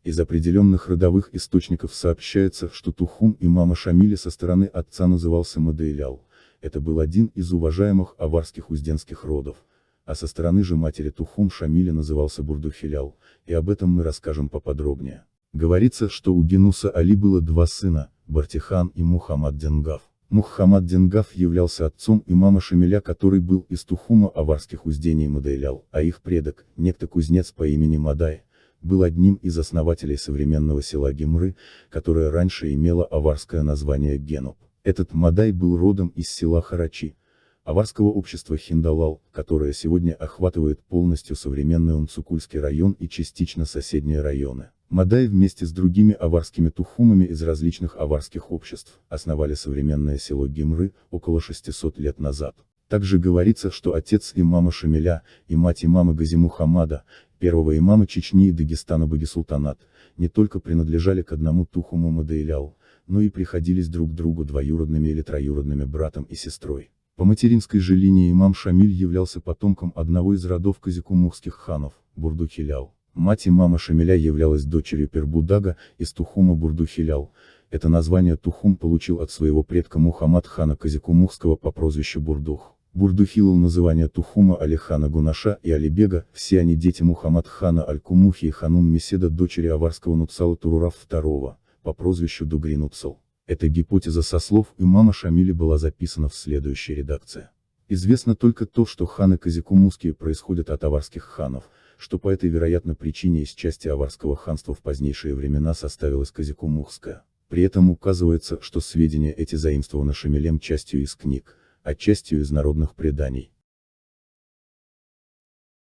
Из определенных родовых источников сообщается, что Тухум имама Шамиля со стороны отца назывался Мадейлял. Это был один из уважаемых аварских узденских родов, а со стороны же матери Тухум Шамиля назывался Бурдухилял, и об этом мы расскажем поподробнее. Говорится, что у Генуса Али было два сына, Бартихан и Мухаммад Денгав. Мухаммад Денгав являлся отцом имама Шамиля, который был из Тухума аварских уздений Мадейлял, а их предок, некто кузнец по имени Мадай, был одним из основателей современного села Гемры, которое раньше имело аварское название Генуп. Этот Мадай был родом из села Харачи, аварского общества Хиндалал, которое сегодня охватывает полностью современный Умцукульский район и частично соседние районы. Мадай вместе с другими аварскими тухумами из различных аварских обществ основали современное село Гемры около 600 лет назад. Также говорится, что отец имама Шамиля и мать имама Гази Мухаммада, первого имама Чечни и Дагестана Багисултанат, не только принадлежали к одному тухуму Мадейлял, но и приходились друг другу двоюродными или троюродными братом и сестрой. По материнской же линии имам Шамиль являлся потомком одного из родов казикумухских ханов, Бурдухилял. Мать имама Шамиля являлась дочерью Пербудага из Тухума Бурдухилял. Это название Тухум получил от своего предка Мухаммад хана Казикумухского по прозвищу Бурдух. Бурдухилал название Тухума Алихана Гунаша и Алибега, все они дети Мухаммад хана Аль-Кумухи и Ханум Меседа, дочери аварского Нуцала Турураф II, по прозвищу Дугри Нуцал. Эта гипотеза со слов имама Шамиля была записана в следующей редакции. Известно только то, что ханы казикумухские происходят от аварских ханов, что по этой вероятно причине из части аварского ханства в позднейшие времена составилось казикумухское. При этом указывается, что сведения эти заимствованы Шамилем частью из книг, а частью из народных преданий.